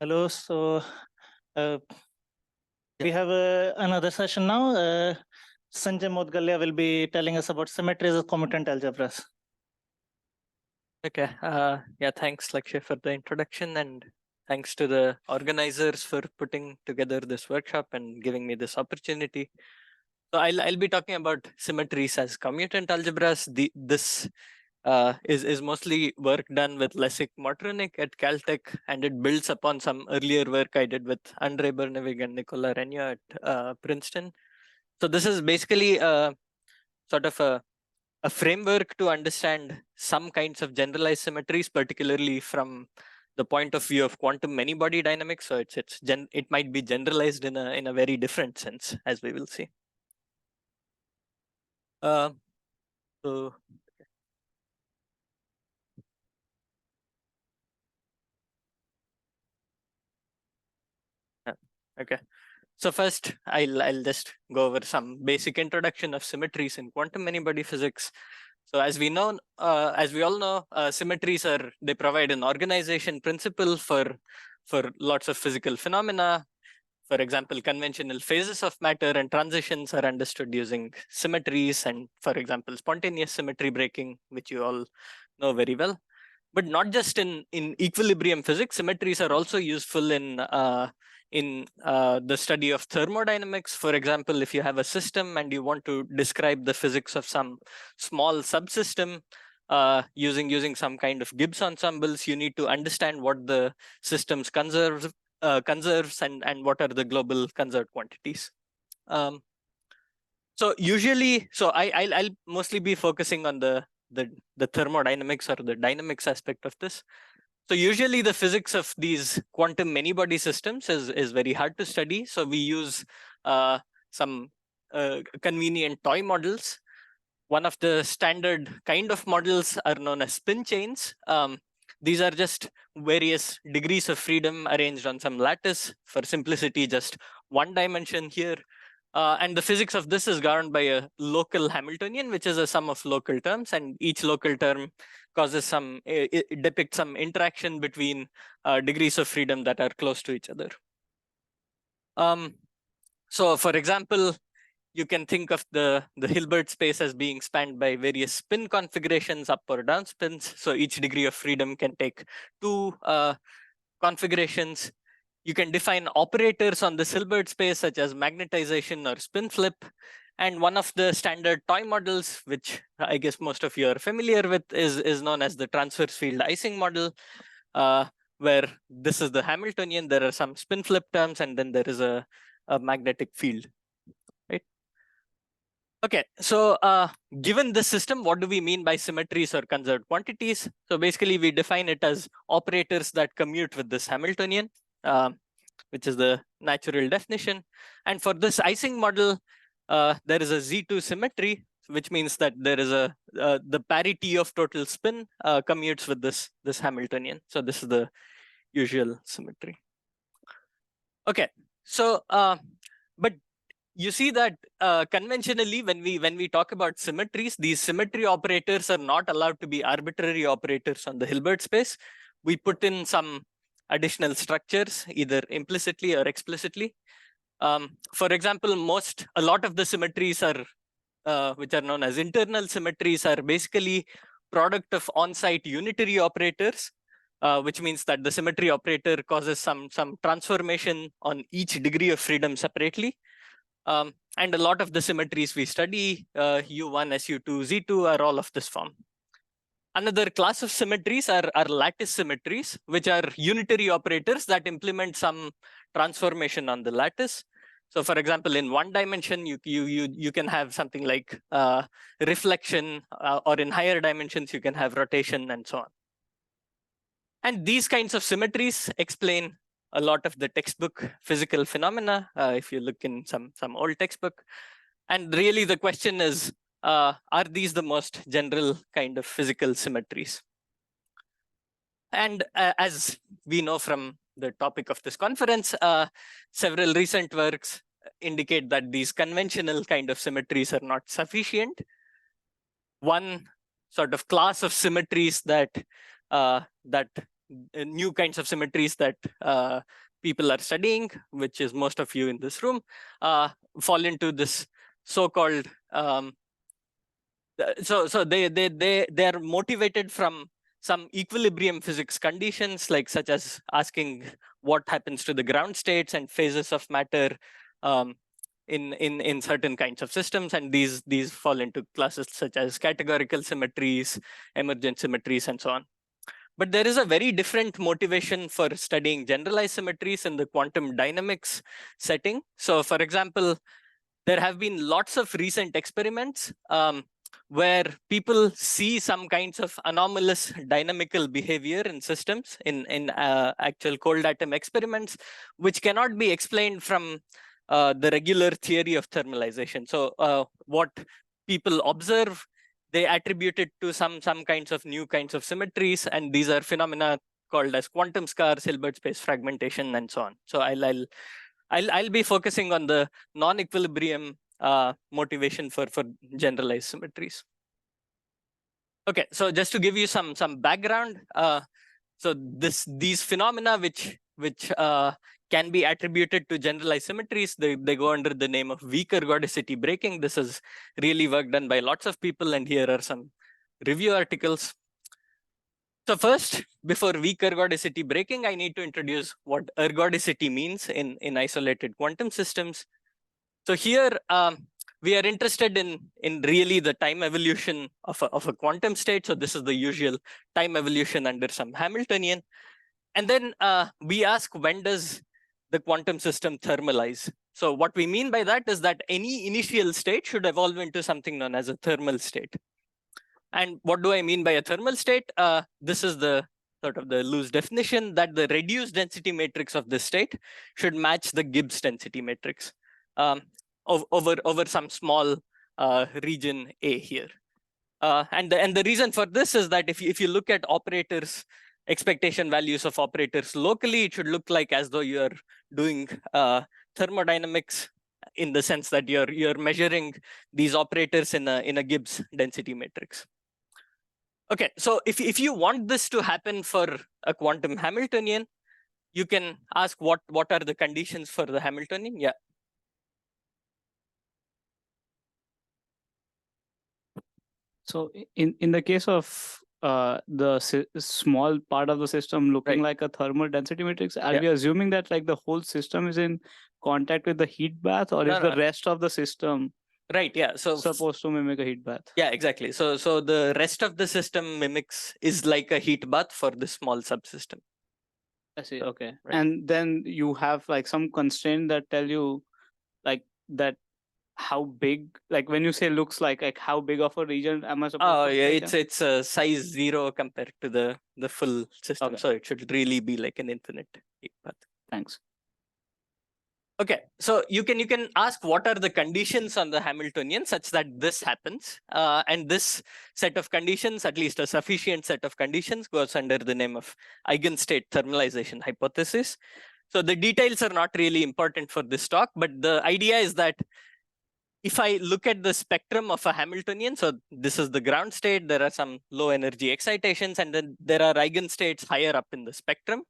Hello. We have another session now. Sanjay Modgalia will be telling us about symmetries of commutant algebras. Okay. Yeah, thanks, Lakshay, for the introduction, and thanks to the organizers for putting together this workshop and giving me this opportunity. So I'll be talking about symmetries as commutant algebras. This is mostly work done with Leszek Motronic at Caltech, and it builds upon some earlier work I did with Andrei Bernavig and Nicola Regno at Princeton. So this is basically sort of a framework to understand some kinds of generalized symmetries, particularly from the point of view of quantum many-body dynamics. So it might be generalized in a very different sense, as we will see. So okay. So first, I'll just go over some basic introduction of symmetries in quantum many-body physics. So as we all know, symmetries they provide an organization principle for lots of physical phenomena. For example, conventional phases of matter and transitions are understood using symmetries, and for example, spontaneous symmetry breaking, which you all know very well. But not just in equilibrium physics, symmetries are also useful in the study of thermodynamics. For example, if you have a system and you want to describe the physics of some small subsystem using some kind of Gibbs ensembles, you need to understand what the system's conserves and what are the global conserved quantities. So usually, I'll mostly be focusing on the thermodynamics or the dynamics aspect of this. So usually the physics of these quantum many-body systems is very hard to study. So we use some convenient toy models. One of the standard kind of models are known as spin chains. These are just various degrees of freedom arranged on some lattice. For simplicity, just one dimension here. And the physics of this is governed by a local Hamiltonian, which is a sum of local terms, and each local term causes it depicts some interaction between degrees of freedom that are close to each other. So for example, you can think of the Hilbert space as being spanned by various spin configurations, up or down spins. So each degree of freedom can take two configurations. You can define operators on the Hilbert space, such as magnetization or spin flip. And one of the standard toy models, which I guess most of you are familiar with, is known as the transverse field Ising model, where this is the Hamiltonian. There are some spin flip terms, and then there is a magnetic field. Right? Okay, so given this system, what do we mean by symmetries or conserved quantities? So basically, we define it as operators that commute with this Hamiltonian, which is the natural definition. And for this Ising model, there is a Z2 symmetry, which means that there is the parity of total spin commutes with this Hamiltonian. So this is the usual symmetry. Okay, so but you see that conventionally, when we talk about symmetries, these symmetry operators are not allowed to be arbitrary operators on the Hilbert space. We put in some additional structures, either implicitly or explicitly. For example, a lot of the symmetries are which are known as internal symmetries are basically product of on-site unitary operators, which means that the symmetry operator causes some transformation on each degree of freedom separately. And a lot of the symmetries we study, U1, SU2, Z2, are all of this form. Another class of symmetries are lattice symmetries, which are unitary operators that implement some transformation on the lattice. So for example, in one dimension, you can have something like reflection, or in higher dimensions, you can have rotation and so on. And these kinds of symmetries explain a lot of the textbook physical phenomena, if you look in some old textbook. And really the question is, are these the most general kind of physical symmetries? And as we know from the topic of this conference, several recent works indicate that these conventional kind of symmetries are not sufficient. One sort of class of symmetries that new kinds of symmetries that people are studying, which is most of you in this room, fall into this so-called so they are motivated from some equilibrium physics conditions, like such as asking what happens to the ground states and phases of matter in certain kinds of systems, and these fall into classes such as categorical symmetries, emergent symmetries, and so on. But there is a very different motivation for studying generalized symmetries in the quantum dynamics setting. So, for example, there have been lots of recent experiments where people see some kinds of anomalous dynamical behavior in systems in actual cold atom experiments, which cannot be explained from the regular theory of thermalization. So what people observe, they attribute it to some kinds of new kinds of symmetries, and these are phenomena called as quantum scars, Hilbert space fragmentation, and so on. So I'll be focusing on the non-equilibrium motivation for generalized symmetries. Okay, so just to give you some background, so these phenomena which can be attributed to generalized symmetries, they go under the name of weak ergodicity breaking. This is really work done by lots of people, and here are some review articles. So first, before weak ergodicity breaking, I need to introduce what ergodicity means in isolated quantum systems. So here we are interested in really the time evolution of a quantum state. So this is the usual time evolution under some Hamiltonian. And then we ask, when does the quantum system thermalize? So what we mean by that is that any initial state should evolve into something known as a thermal state. And what do I mean by a thermal state? This is the sort of the loose definition that the reduced density matrix of this state should match the Gibbs density matrix over some small region A here. And the reason for this is that if you look at operators, expectation values of operators locally, it should look like as though you're doing thermodynamics, in the sense that you're measuring these operators in a Gibbs density matrix. Okay, so if you want this to happen for a quantum Hamiltonian, you can ask what are the conditions for the Hamiltonian? Yeah. So in the case of the small part of the system looking like a thermal density matrix, are we assuming that like the whole system is in contact with the heat bath, or is the rest of the system supposed to mimic a heat bath? Yeah, exactly. So the rest of the system is like a heat bath for this small subsystem. I see. Okay. Right. And then you have like some constraint that tell you like that how big, like when you say looks like how big of a region am I supposed to take? It's a size 0 compared to the full system. Okay. So it should really be like an infinite heat path. Thanks. Okay, so you can ask what are the conditions on the Hamiltonian such that this happens, and this set of conditions, at least a sufficient set of conditions, goes under the name of eigenstate thermalization hypothesis. So the details are not really important for this talk, but the idea is that if I look at the spectrum of a Hamiltonian, so this is the ground state, there are some low energy excitations, and then there are eigenstates higher up in the spectrum.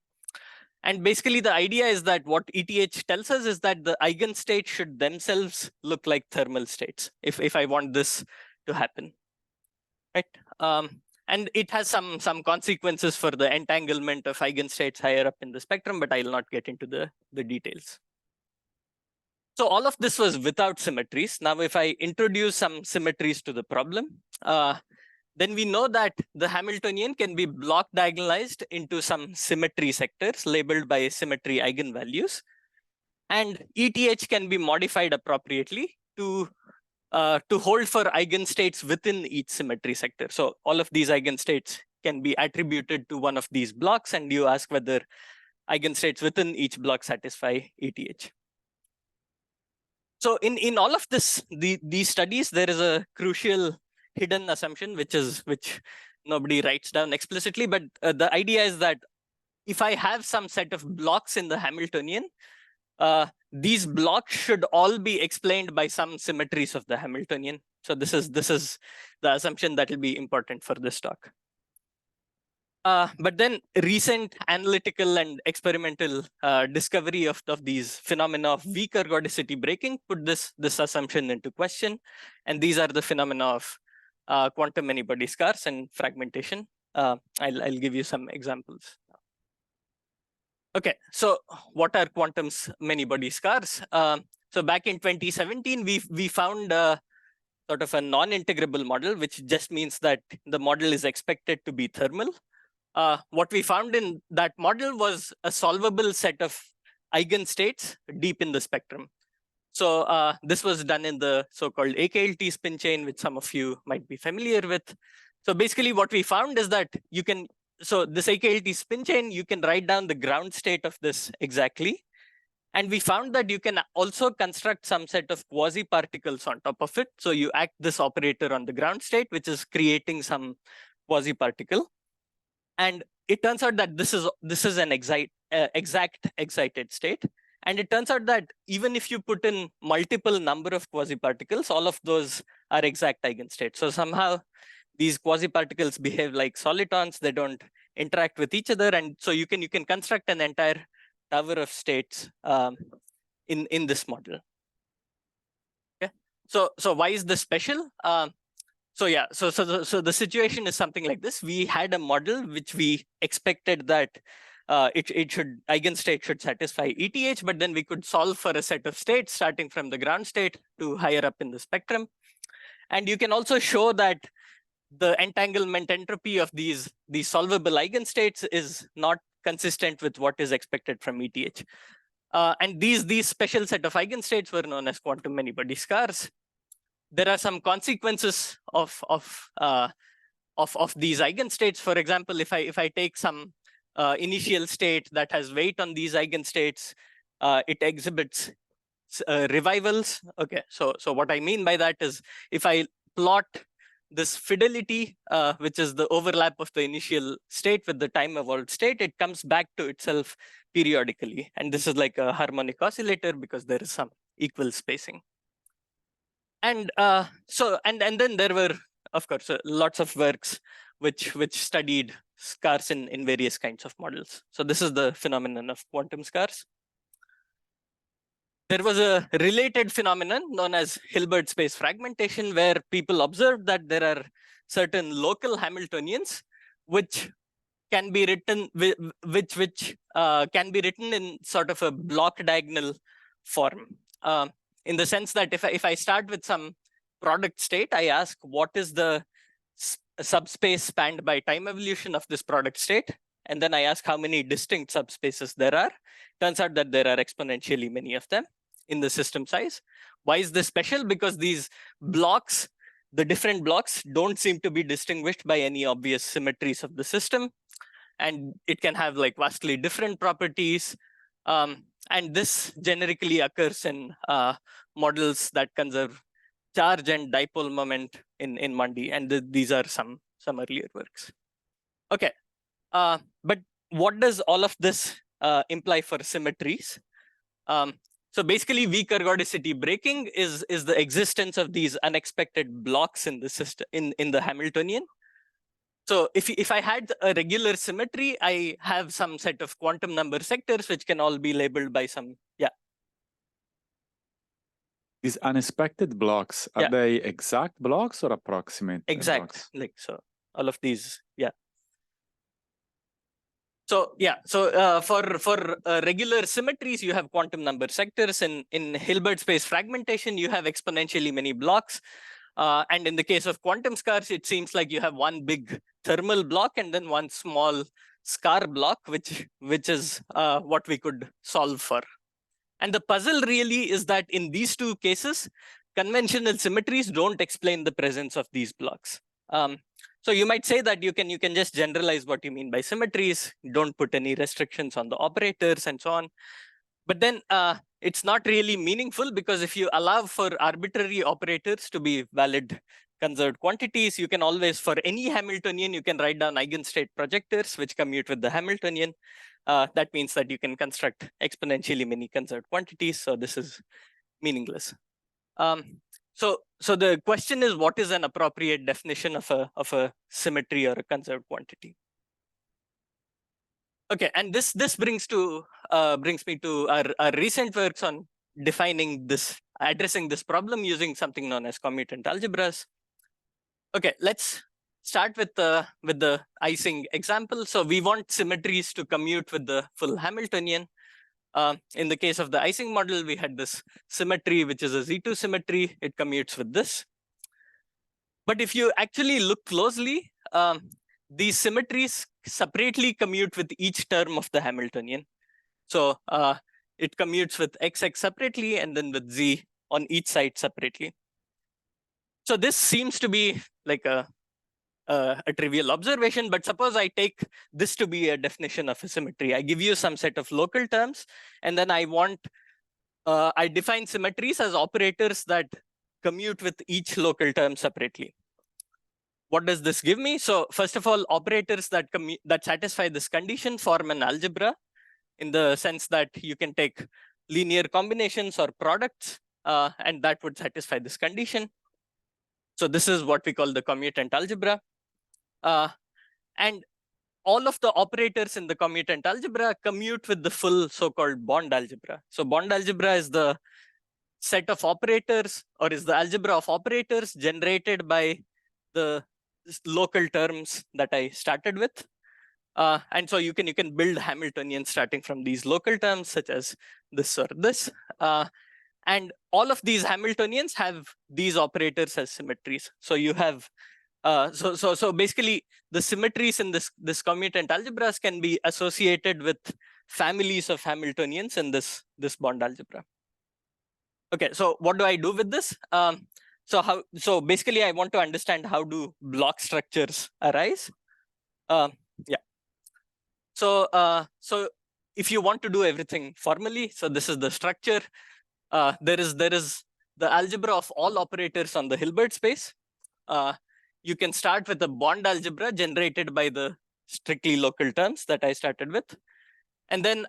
And basically the idea is that what ETH tells us is that the eigenstates should themselves look like thermal states if I want this to happen, right? And it has some consequences for the entanglement of eigenstates higher up in the spectrum, but I'll not get into the details. So all of this was without symmetries. Now, if I introduce some symmetries to the problem, then we know that the Hamiltonian can be block diagonalized into some symmetry sectors labeled by symmetry eigenvalues. And ETH can be modified appropriately to hold for eigenstates within each symmetry sector. So all of these eigenstates can be attributed to one of these blocks, and you ask whether eigenstates within each block satisfy ETH. So in all of these studies, there is a crucial hidden assumption, which nobody writes down explicitly, but the idea is that if I have some set of blocks in the Hamiltonian, these blocks should all be explained by some symmetries of the Hamiltonian. So this is the assumption that will be important for this talk. But then recent analytical and experimental discovery of these phenomena of weak ergodicity breaking put this assumption into question. And these are the phenomena of quantum many-body scars and fragmentation. I'll give you some examples. Okay, so what are quantum many-body scars? So back in 2017, we found sort of a non-integrable model, which just means that the model is expected to be thermal. What we found in that model was a solvable set of eigenstates deep in the spectrum. So this was done in the so-called AKLT spin chain, which some of you might be familiar with. So basically what we found is that you can, so this AKLT spin chain, you can write down the ground state of this exactly. And we found that you can also construct some set of quasi-particles on top of it. So you act this operator on the ground state, which is creating some quasi-particle. And it turns out that this is an exact excited state. And it turns out that even if you put in multiple number of quasi-particles, all of those are exact eigenstates. So somehow these quasi-particles behave like solitons. They don't interact with each other. And so you can construct an entire tower of states in this model. Okay. So why is this special? So yeah, so the situation is something like this. We had a model which we expected that eigenstate should satisfy ETH, but then we could solve for a set of states starting from the ground state to higher up in the spectrum. And you can also show that the entanglement entropy of these solvable eigenstates is not consistent with what is expected from ETH. And these special set of eigenstates were known as quantum many-body scars. There are some consequences of these eigenstates. For example, if I take some initial state that has weight on these eigenstates, it exhibits revivals. Okay, so what I mean by that is if I plot this fidelity, which is the overlap of the initial state with the time evolved state, it comes back to itself periodically. And this is like a harmonic oscillator because there is some equal spacing. And and then there were, of course, lots of works which studied scars in various kinds of models. So this is the phenomenon of quantum scars. There was a related phenomenon known as Hilbert space fragmentation, where people observed that there are certain local Hamiltonians which can be written can be written in sort of a block diagonal form. In the sense that if I start with some product state, I ask what is the subspace spanned by time evolution of this product state, and then I ask how many distinct subspaces there are. Turns out that there are exponentially many of them in the system size. Why is this special? Because these blocks, the different blocks, don't seem to be distinguished by any obvious symmetries of the system. And it can have like vastly different properties. And this generically occurs in models that conserve charge and dipole moment in Mundi. And these are some earlier works. Okay, but what does all of this imply for symmetries? So basically, weak ergodicity breaking is the existence of these unexpected blocks in the system in the Hamiltonian. So if I had a regular symmetry, I have some set of quantum number sectors which can all be labeled by some, yeah. These unexpected blocks, are they exact blocks or approximate exact blocks? Like, so all of these, yeah. So yeah, so for regular symmetries, you have quantum number sectors. In Hilbert space fragmentation, you have exponentially many blocks. And in the case of quantum scars, it seems like you have one big thermal block and then one small scar block, which is what we could solve for. And the puzzle really is that in these two cases, conventional symmetries don't explain the presence of these blocks. So you might say that you can just generalize what you mean by symmetries, don't put any restrictions on the operators and so on. But then it's not really meaningful, because if you allow for arbitrary operators to be valid conserved quantities, you can always, for any Hamiltonian, you can write down eigenstate projectors which commute with the Hamiltonian. That means that you can construct exponentially many conserved quantities. So this is meaningless. So the question is, what is an appropriate definition of a symmetry or a conserved quantity? Okay, and this brings me to our recent works on addressing this problem using something known as commutant algebras. Okay, let's start with the Ising example. So we want symmetries to commute with the full Hamiltonian. In the case of the Ising model, we had this symmetry, which is a Z2 symmetry. It commutes with this. But if you actually look closely, these symmetries separately commute with each term of the Hamiltonian. So it commutes with XX separately and then with Z on each side separately. So this seems to be like a trivial observation, but suppose I take this to be a definition of a symmetry. I give you some set of local terms, and then I define symmetries as operators that commute with each local term separately. What does this give me? So first of all, operators that satisfy this condition form an algebra, in the sense that you can take linear combinations or products, and that would satisfy this condition. So this is what we call the commutant algebra. And all of the operators in the commutant algebra commute with the full so-called bond algebra. So bond algebra is the set of operators, or is the algebra of operators generated by the local terms that I started with. And so you can build Hamiltonian starting from these local terms, such as this or this. And all of these Hamiltonians have these operators as symmetries. So you have so basically the symmetries in this commutant algebras can be associated with families of Hamiltonians in this bond algebra. Okay, so what do I do with this? So basically I want to understand how do block structures arise. Yeah. So if you want to do everything formally, so this is the structure. There is the algebra of all operators on the Hilbert space. You can start with a bond algebra generated by the strictly local terms that I started with. And then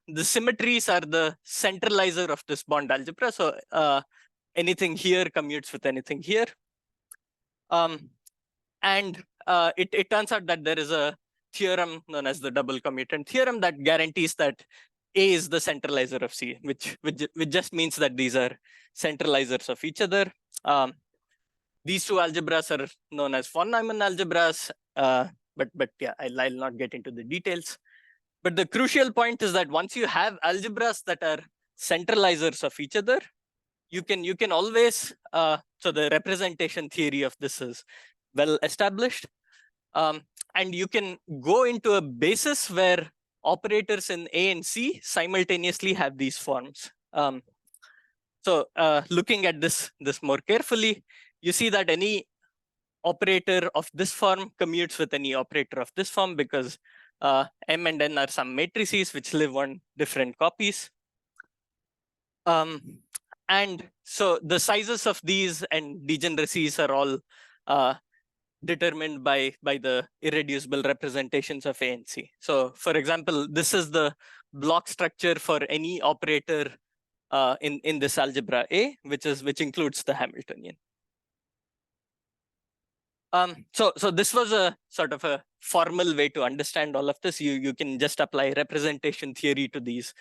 the symmetries are the centralizer of this bond algebra. So anything here commutes with anything here. And it turns out that there is a theorem known as the double commutant theorem that guarantees that A is the centralizer of C, which just means that these are centralizers of each other. These two algebras are known as von Neumann algebras, but yeah, I'll not get into the details. But the crucial point is that once you have algebras that are centralizers of each other, you can always, so the representation theory of this is well established. And you can go into a basis where operators in A and C simultaneously have these forms. So looking at this more carefully, you see that any operator of this form commutes with any operator of this form, because M and N are some matrices which live on different copies. And so the sizes of these and degeneracies are all determined by the irreducible representations of A and C. So for example, this is the block structure for any operator in this algebra A, which includes the Hamiltonian. So this was a sort of a formal way to understand all of this. You can just apply representation theory to these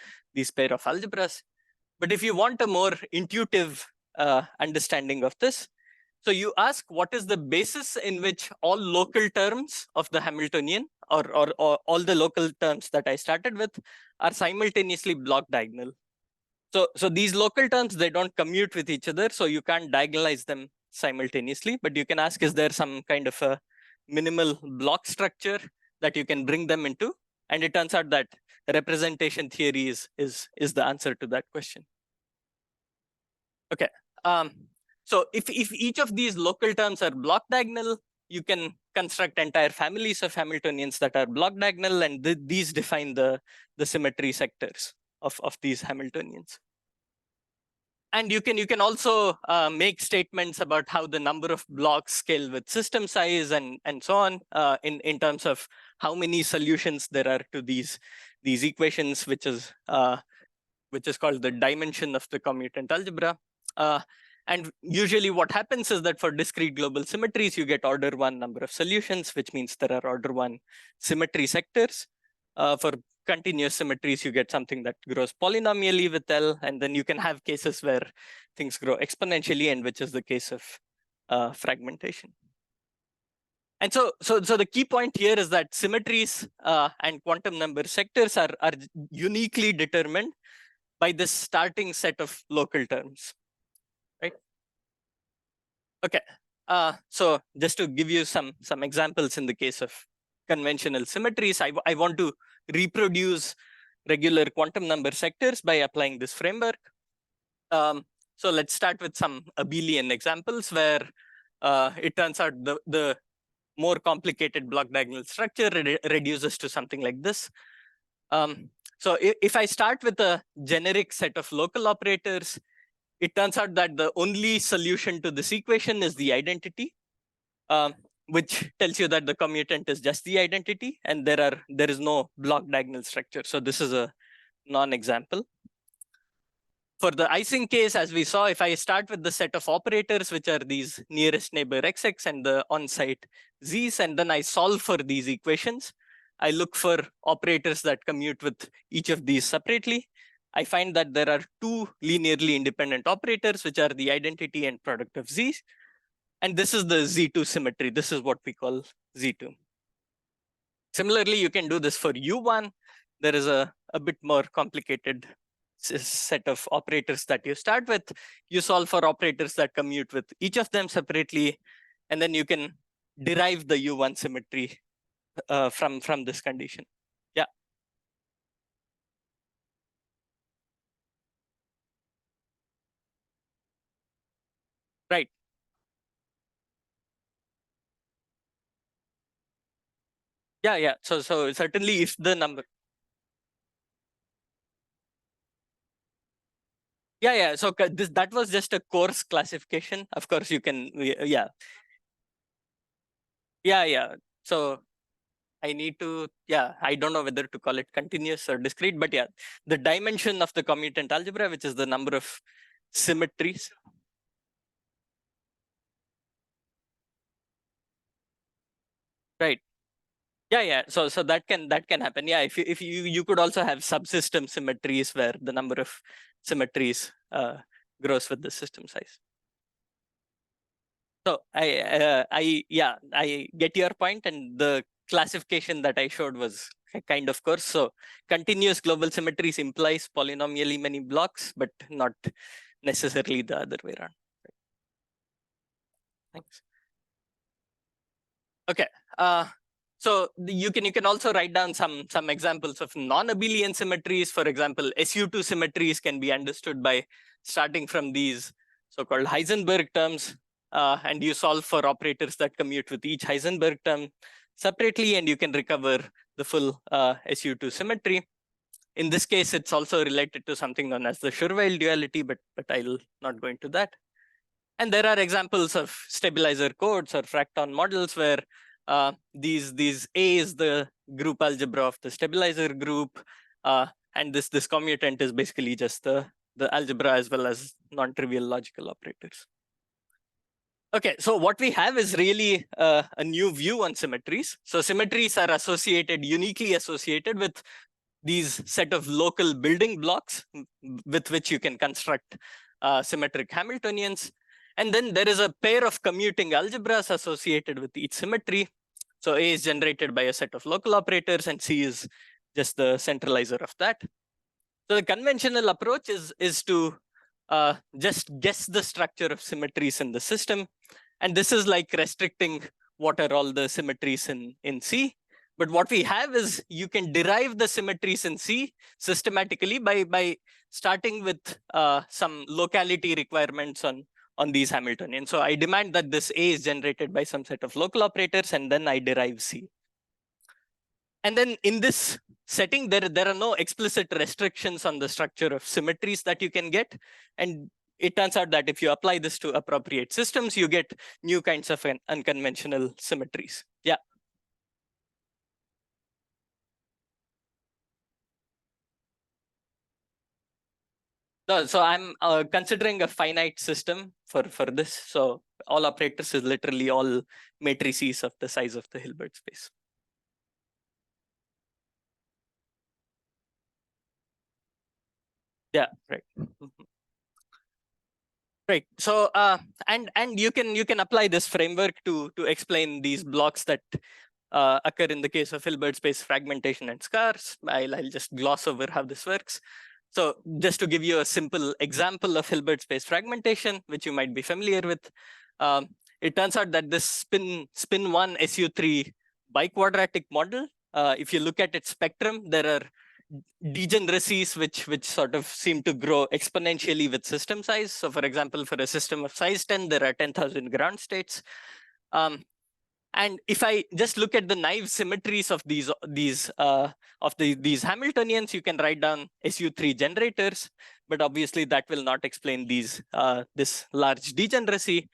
pair of algebras. But if you want a more intuitive understanding of this, so you ask what is the basis in which all local terms of the Hamiltonian or all the local terms that I started with are simultaneously block diagonal. So these local terms, they don't commute with each other, so you can't diagonalize them simultaneously, but you can ask, is there some kind of a minimal block structure that you can bring them into? And it turns out that representation theory is the answer to that question. Okay. So if each of these local terms are block diagonal, you can construct entire families of Hamiltonians that are block diagonal, and these define the symmetry sectors of these Hamiltonians. And you can also make statements about how the number of blocks scale with system size and so on in terms of how many solutions there are to these equations, which is called the dimension of the commutant algebra. And usually what happens is that for discrete global symmetries, you get order 1 number of solutions, which means there are order 1 symmetry sectors. For continuous symmetries, you get something that grows polynomially with L, and then you can have cases where things grow exponentially, and which is the case of fragmentation. And so the key point here is that symmetries and quantum number sectors are uniquely determined by this starting set of local terms, right? Okay, so just to give you some examples in the case of conventional symmetries, I want to reproduce regular quantum number sectors by applying this framework. So let's start with some abelian examples where it turns out the more complicated block diagonal structure reduces to something like this. So if I start with a generic set of local operators, it turns out that the only solution to this equation is the identity, which tells you that the commutant is just the identity, and there is no block diagonal structure. So this is a non-example. For the Ising case, as we saw, if I start with the set of operators, which are these nearest neighbor xx and the on-site z's, and then I solve for these equations, I look for operators that commute with each of these separately. I find that there are two linearly independent operators, which are the identity and product of z's. And this is the Z2 symmetry. This is what we call Z2. Similarly, you can do this for U1. There is a bit more complicated set of operators that you start with. You solve for operators that commute with each of them separately, and then you can derive the U1 symmetry from this condition. Yeah. Right. Yeah. So certainly if the number. Yeah. So that was just a coarse classification. Of course, you can. Yeah. So I need to. Yeah. I don't know whether to call it continuous or discrete, but yeah, the dimension of the commutant algebra, which is the number of symmetries. Right. Yeah. So that can happen. Yeah. If you could also have subsystem symmetries where the number of symmetries grows with the system size. So I get your point, and the classification that I showed was kind of coarse. So continuous global symmetries implies polynomially many blocks, but not necessarily the other way around. Thanks. Okay. So you can also write down some examples of non-abelian symmetries. For example, SU2 symmetries can be understood by starting from these so-called Heisenberg terms, and you solve for operators that commute with each Heisenberg term separately, and you can recover the full SU2 symmetry. In this case, it's also related to something known as the Schurweil duality, but I'll not go into that. And there are examples of stabilizer codes or Fracton models where these A is the group algebra of the stabilizer group, and this commutant is basically just the algebra as well as non-trivial logical operators. Okay, so what we have is really a new view on symmetries. So symmetries are uniquely associated with these set of local building blocks with which you can construct symmetric Hamiltonians. And then there is a pair of commuting algebras associated with each symmetry. So A is generated by a set of local operators, and C is just the centralizer of that. So the conventional approach is to just guess the structure of symmetries in the system. And this is like restricting what are all the symmetries in C. But what we have is you can derive the symmetries in C systematically by starting with some locality requirements on these Hamiltonians. So I demand that this A is generated by some set of local operators, and then I derive C. And then in this setting, there are no explicit restrictions on the structure of symmetries that you can get. And it turns out that if you apply this to appropriate systems, you get new kinds of unconventional symmetries. Yeah. No, so I'm considering a finite system for this. So all operators is literally all matrices of the size of the Hilbert space. Yeah, right. Right. So and you can apply this framework to explain these blocks that occur in the case of Hilbert space fragmentation and scars. I'll just gloss over how this works. So just to give you a simple example of Hilbert space fragmentation, which you might be familiar with, it turns out that this spin 1 SU3 biquadratic model, if you look at its spectrum, there are degeneracies which sort of seem to grow exponentially with system size. So for example, for a system of size 10, there are 10,000 ground states. And if I just look at the naive symmetries of these Hamiltonians, you can write down SU3 generators, but obviously that will not explain this large degeneracy.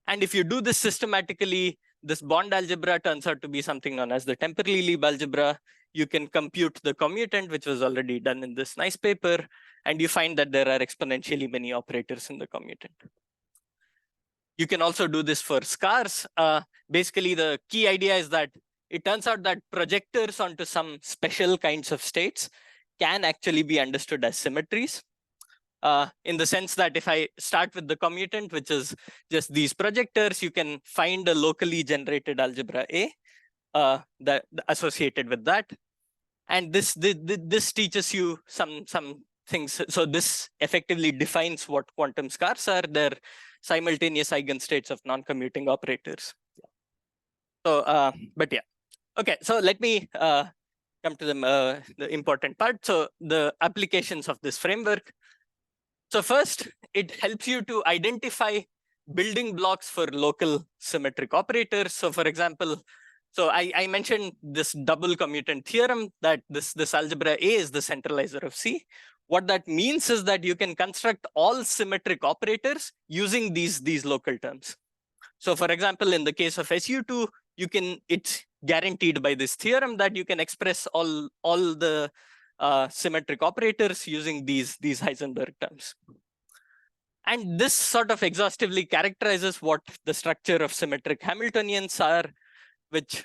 And if you do this systematically, this bond algebra turns out to be something known as the Temperley-Lieb algebra. You can compute the commutant, which was already done in this nice paper, and you find that there are exponentially many operators in the commutant. You can also do this for scars. Basically, the key idea is that it turns out that projectors onto some special kinds of states can actually be understood as symmetries. In the sense that if I start with the commutant, which is just these projectors, you can find a locally generated algebra A that associated with that. And this teaches you some things. So this effectively defines what quantum scars are. They're simultaneous eigenstates of non-commuting operators. So, but yeah. Okay, so let me come to the important part. So the applications of this framework. So first, it helps you to identify building blocks for local symmetric operators. So for example, so I mentioned this double commutant theorem that this algebra A is the centralizer of C. What that means is that you can construct all symmetric operators using these local terms. So for example, in the case of SU2, it's guaranteed by this theorem that you can express all the symmetric operators using these Heisenberg terms. And this sort of exhaustively characterizes what the structure of symmetric Hamiltonians are, which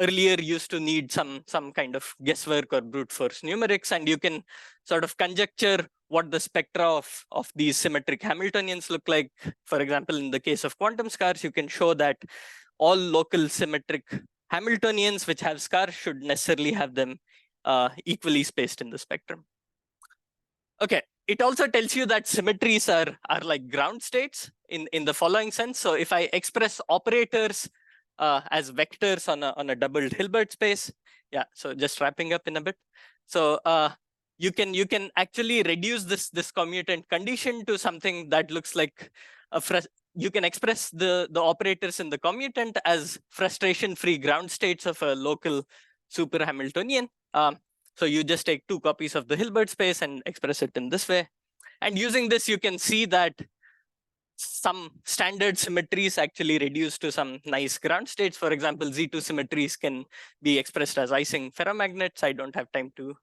earlier used to need some kind of guesswork or brute force numerics, and you can sort of conjecture what the spectra of these symmetric Hamiltonians look like. For example, in the case of quantum scars, you can show that all local symmetric Hamiltonians which have scars should necessarily have them equally spaced in the spectrum. Okay, it also tells you that symmetries are like ground states in the following sense. So if I express operators as vectors on a doubled Hilbert space, yeah. So just wrapping up in a bit. So you can actually reduce this commutant condition to something that looks like you can express the operators in the commutant as frustration-free ground states of a local super Hamiltonian. So you just take 2 copies of the Hilbert space and express it in this way. And using this, you can see that some standard symmetries actually reduce to some nice ground states. For example, Z2 symmetries can be expressed as Ising ferromagnets. I don't have time to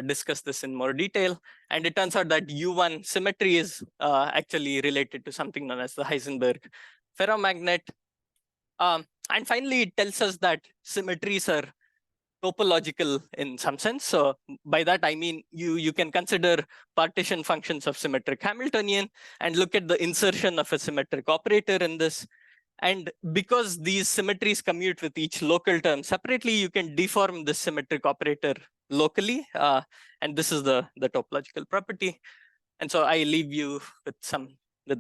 discuss this in more detail. And it turns out that U1 symmetry is actually related to something known as the Heisenberg ferromagnet. And finally, it tells us that symmetries are topological in some sense. So by that, I mean, you can consider partition functions of symmetric Hamiltonian and look at the insertion of a symmetric operator in this. And because these symmetries commute with each local term separately, you can deform the symmetric operator locally. And this is the topological property. And so I leave you with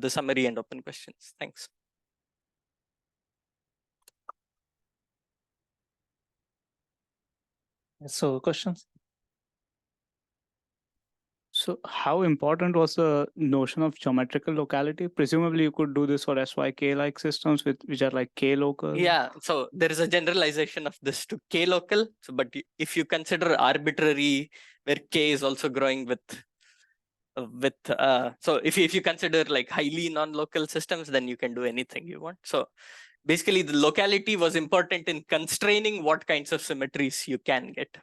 the summary and open questions. Thanks. So questions? So how important was the notion of geometrical locality? Presumably you could do this for SYK-like systems which are like K-local. Yeah, so there is a generalization of this to K-local. So, but if you consider arbitrary, where K is also growing so if you consider like highly non-local systems, then you can do anything you want. So basically the locality was important in constraining what kinds of symmetries you can get.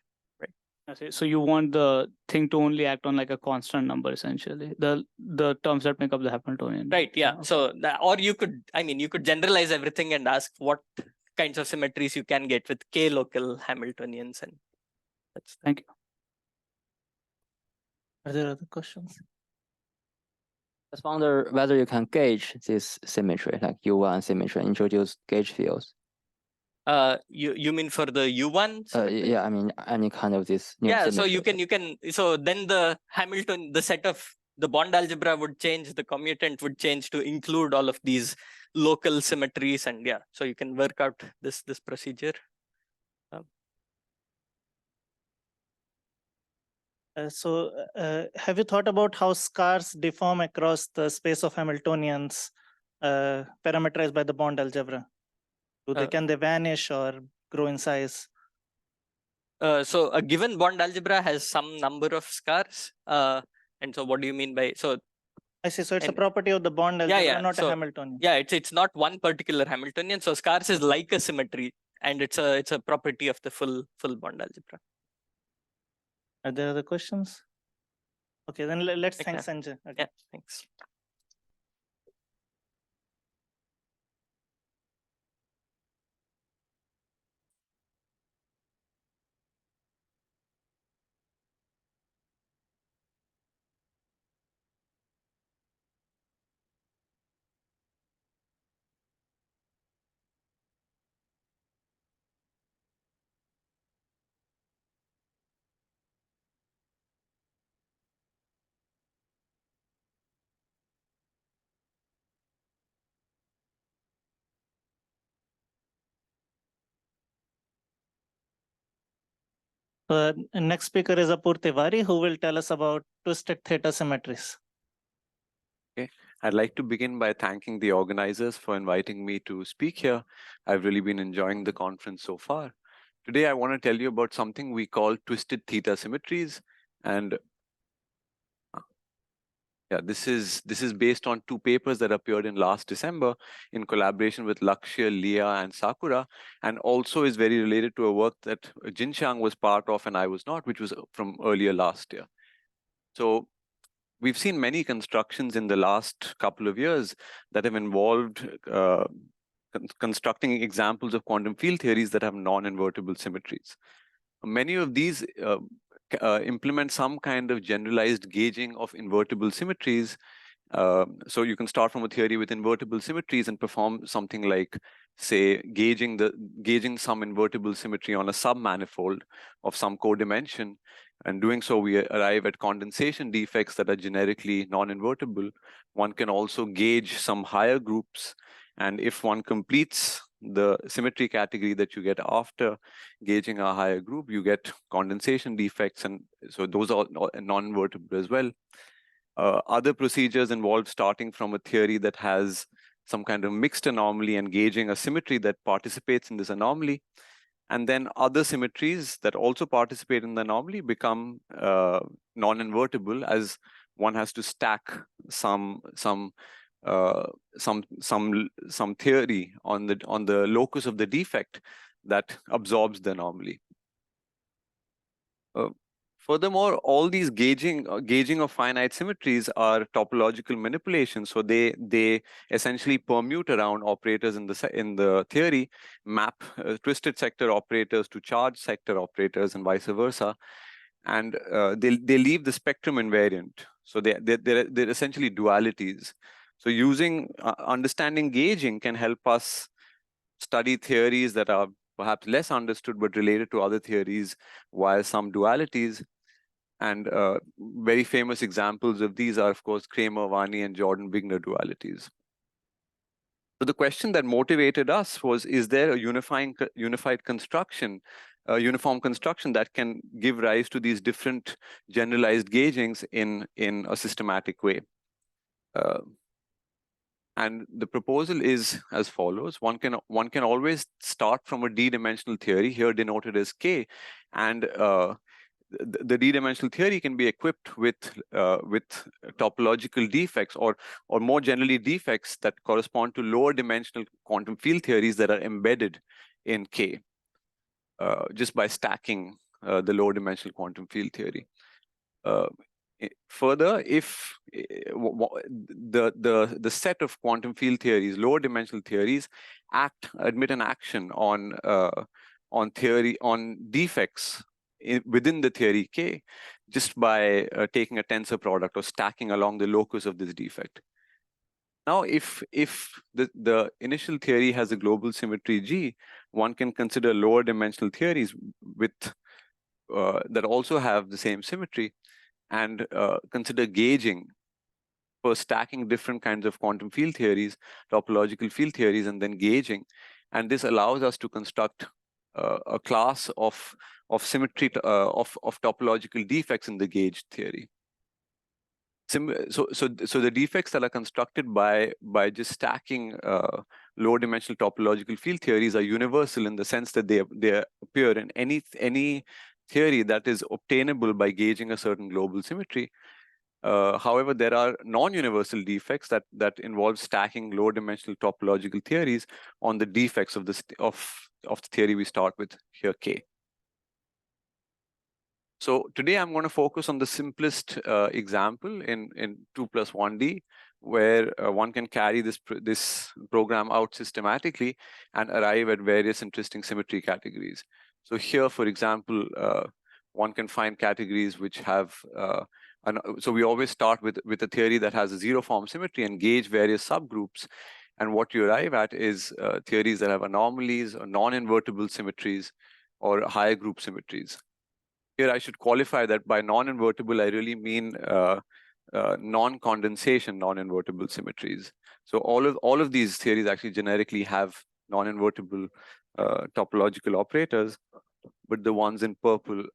So you want the thing to only act on like a constant number, essentially, the terms that make up the Hamiltonian. Right. Yeah. Okay. So or you could generalize everything and ask what kinds of symmetries you can get with K local Hamiltonians, and that's. Thank you. Are there other questions? Just wonder whether you can gauge this symmetry, like U1 symmetry, introduce gauge fields. You mean for the U1 symmetry? Yeah, I mean any kind of this new Yeah, so symmetry. so then the Hamilton, the set of the bond algebra would change, the commutant would change to include all of these local symmetries, and yeah, so you can work out this procedure. Have you thought about how scars deform across the space of Hamiltonians parameterized by the bond algebra? Can they vanish or grow in size? So a given bond algebra has some number of scars. And so what do you mean by, so I see. So it's a property of the bond algebra, not a Hamiltonian. Yeah, it's not one particular Hamiltonian. So scars is like a symmetry, and it's a property of the full bond algebra. Are there other questions? Okay, then let's thank Sanjay. Okay. Yeah, thanks. Next speaker is Apur Tiwari, who will tell us about twisted theta symmetries. Okay, I'd like to begin by thanking the organizers for inviting me to speak here. I've really been enjoying the conference so far. Today, I want to tell you about something we call twisted theta symmetries. And yeah, this is based on two papers that appeared in last December in collaboration with Lakshya, Leah, and Sakura, and also is very related to a work that Jinxiang was part of and I was not, which was from earlier last year. So we've seen many constructions in the last couple of years that have involved constructing examples of quantum field theories that have non-invertible symmetries. Many of these implement some kind of generalized gauging of invertible symmetries. So you can start from a theory with invertible symmetries and perform something like, say, gauging some invertible symmetry on a submanifold of some codimension. And doing so, we arrive at condensation defects that are generically non-invertible. One can also gauge some higher groups. And if one completes the symmetry category that you get after gauging a higher group, you get condensation defects. And so those are non-invertible as well. Other procedures involve starting from a theory that has some kind of mixed anomaly and gauging a symmetry that participates in this anomaly. And then other symmetries that also participate in the anomaly become non-invertible, as one has to stack some theory on the locus of the defect that absorbs the anomaly. Furthermore, all these gauging of finite symmetries are topological manipulations. So they essentially permute around operators in the theory, map twisted sector operators to charged sector operators, and vice versa. And they leave the spectrum invariant. So they're essentially dualities. So using understanding gauging can help us study theories that are perhaps less understood but related to other theories via some dualities. And very famous examples of these are, of course, Kramer-Varney and Jordan-Wigner dualities. So the question that motivated us was, is there a unified construction, a uniform construction that can give rise to these different generalized gaugings in a systematic way? And the proposal is as follows. One can always start from a d-dimensional theory, here denoted as K, and the d-dimensional theory can be equipped with topological defects, or more generally defects that correspond to lower dimensional quantum field theories that are embedded in K, just by stacking the lower dimensional quantum field theory. Further, if the set of quantum field theories, lower dimensional theories, admit an action on defects within the theory K, just by taking a tensor product or stacking along the locus of this defect. Now, if the initial theory has a global symmetry G, one can consider lower dimensional theories with that also have the same symmetry, and consider gauging for stacking different kinds of quantum field theories, topological field theories, and then gauging. And this allows us to construct a class of symmetry of topological defects in the gauge theory. So the defects that are constructed by just stacking low dimensional topological field theories are universal in the sense that they appear in any theory that is obtainable by gauging a certain global symmetry. However, there are non-universal defects that involve stacking low-dimensional topological theories on the defects of the theory we start with here, K. So today I'm going to focus on the simplest example in 2+1D, where one can carry this program out systematically and arrive at various interesting symmetry categories. So here, for example, one can find categories which have so we always start with a theory that has a zero form symmetry and gauge various subgroups. And what you arrive at is theories that have anomalies or non-invertible symmetries or higher group symmetries. Here, I should qualify that by non-invertible, I really mean non-condensation, non-invertible symmetries. So all of these theories actually generically have non-invertible topological operators, but the ones in purple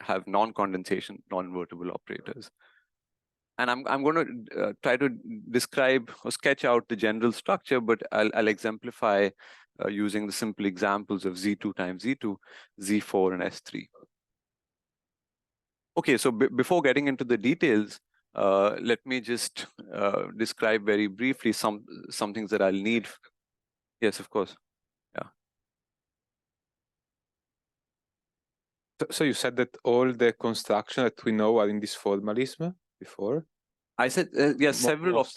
have non-condensation, non-invertible operators. And I'm going to try to describe or sketch out the general structure, but I'll exemplify using the simple examples of Z2 times Z2, Z4, and S3. Okay, so before getting into the details, let me just describe very briefly some things that I'll need. Yes, of course. So you said that all the construction that we know are in this formalism before? I said yes, several of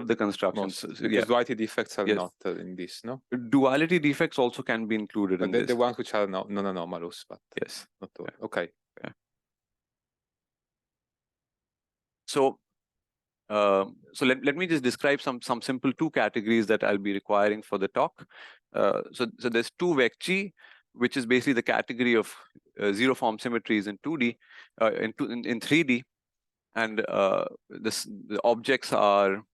the constructions. Because duality defects are Yes. not in this, no? Duality defects also can be included in The this. ones which are non-anomalous, but Yes. not all. Okay. So let me just describe some simple two categories that I'll be requiring for the talk. So there's 2 vec-G, which is basically the category of zero form symmetries in 2D, in 3D, and the objects are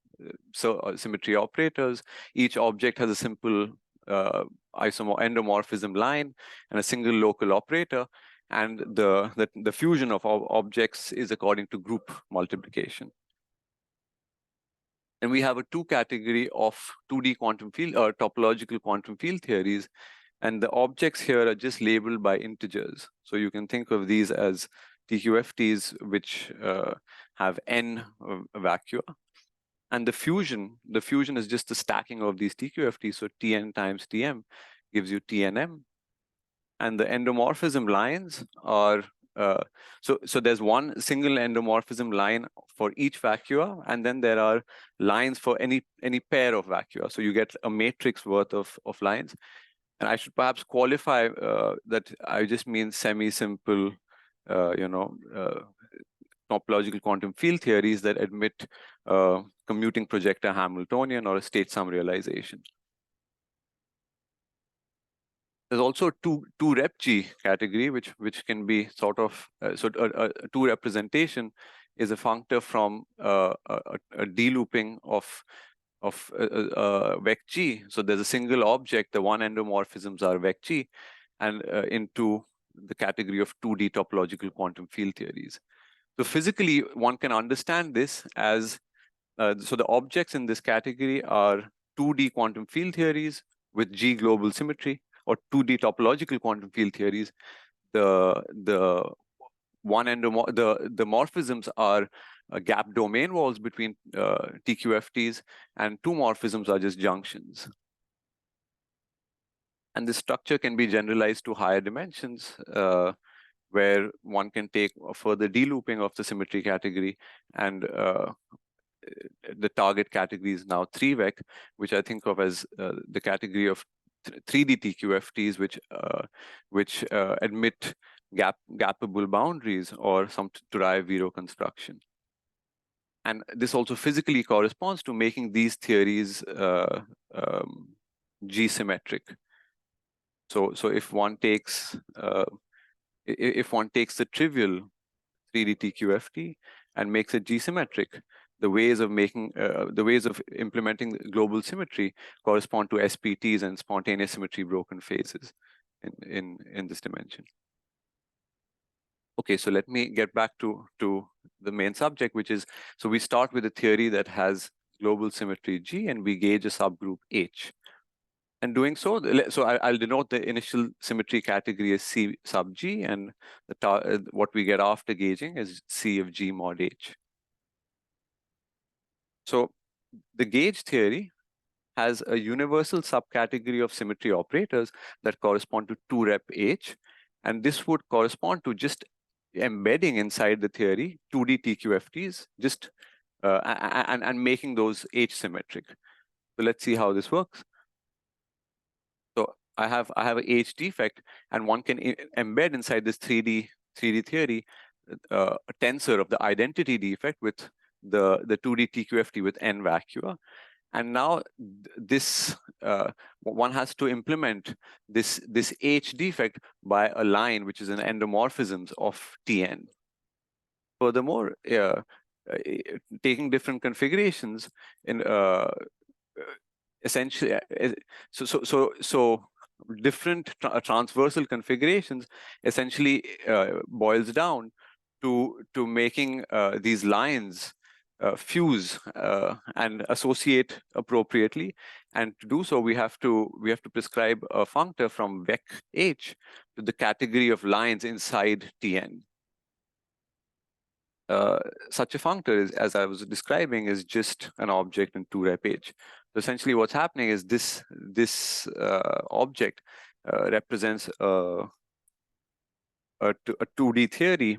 symmetry operators. Each object has a simple endomorphism line and a single local operator, and the fusion of objects is according to group multiplication. And we have a 2 category of 2D quantum field or topological quantum field theories, and the objects here are just labeled by integers. So you can think of these as TQFTs, which have n vacua. And the fusion is just the stacking of these TQFTs. So Tn times Tm gives you Tnm. And the endomorphism lines are, so there's one single endomorphism line for each vacua, and then there are lines for any pair of vacua. So you get a matrix worth of lines. And I should perhaps qualify that I just mean semi-simple, topological quantum field theories that admit commuting projector Hamiltonian or a state sum realization. There's also two rep-G category, which can be sort of a 2 representation is a functor from a D-looping of vec-G. So there's a single object, the 1 endomorphisms are vec-G, and into the category of 2D topological quantum field theories. So physically, one can understand this as, so the objects in this category are 2D quantum field theories with G global symmetry, or 2D topological quantum field theories. The morphisms are gap domain walls between TQFTs, and 2 morphisms are just junctions. And this structure can be generalized to higher dimensions, where one can take a further delooping of the symmetry category, and the target category is now 3-vec, which I think of as the category of 3D TQFTs, which admit gappable boundaries or some derived zero construction. And this also physically corresponds to making these theories G-symmetric. So if one takes the trivial 3D TQFT and makes it G-symmetric, the ways of implementing global symmetry correspond to SPTs and spontaneous symmetry broken phases in this dimension. Okay, so let me get back to the main subject, which is, so we start with a theory that has global symmetry G and we gauge a subgroup H. And doing so, I'll denote the initial symmetry category as C sub G, and what we get after gauging is C of G mod H. So the gauge theory has a universal subcategory of symmetry operators that correspond to 2-rep H, and this would correspond to just embedding inside the theory 2D TQFTs, just and making those H symmetric. So let's see how this works. So I have a H defect, and one can embed inside this 3D theory a tensor of the identity defect with the 2D TQFT with n vacua. And now this one has to implement this H defect by a line which is an endomorphisms of Tn. Furthermore, taking different configurations in essentially, so different transversal configurations essentially boils down to making these lines fuse and associate appropriately, and to do so we have to prescribe a functor from vec H to the category of lines inside Tn. Such a functor is, as I was describing, is just an object in 2-rep H. So essentially what's happening is this object represents a 2D theory,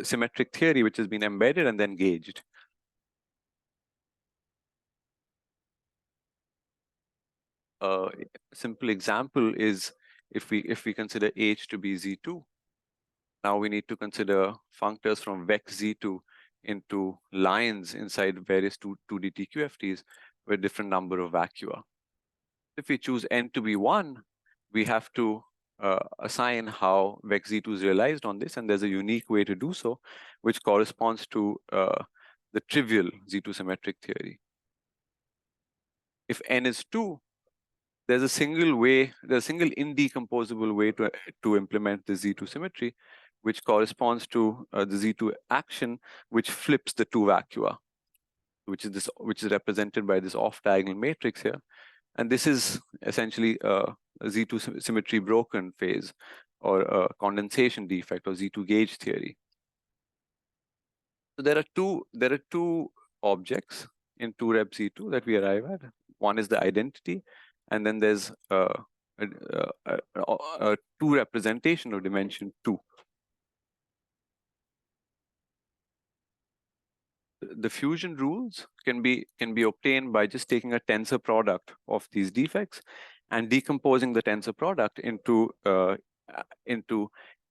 symmetric theory, which has been embedded and then gauged. A simple example is if we consider H to be Z2, now we need to consider functors from vec Z2 into lines inside various 2D TQFTs with different number of vacua. If we choose n to be 1, we have to assign how vec Z2 is realized on this, and there's a unique way to do so, which corresponds to the trivial Z2 symmetric theory. If n is 2, there's a single indecomposable way to implement the Z2 symmetry, which corresponds to the Z2 action, which flips the 2 vacua, which is represented by this off-diagonal matrix here. And this is essentially a Z2 symmetry broken phase, or a condensation defect, or Z2 gauge theory. So there are two objects in 2-rep Z2 that we arrive at. One is the identity, and then there's a 2 representation of dimension 2. The fusion rules can be obtained by just taking a tensor product of these defects and decomposing the tensor product into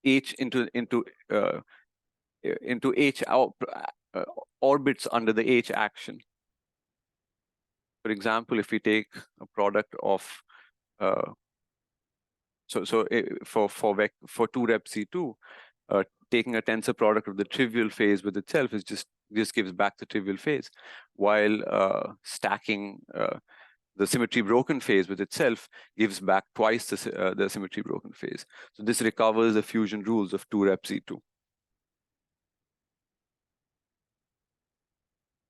H orbits under the H action. For example, if we take a product of for 2-rep Z2, taking a tensor product of the trivial phase with itself is just gives back the trivial phase, while stacking the symmetry broken phase with itself gives back twice the symmetry broken phase. So this recovers the fusion rules of 2-rep Z2.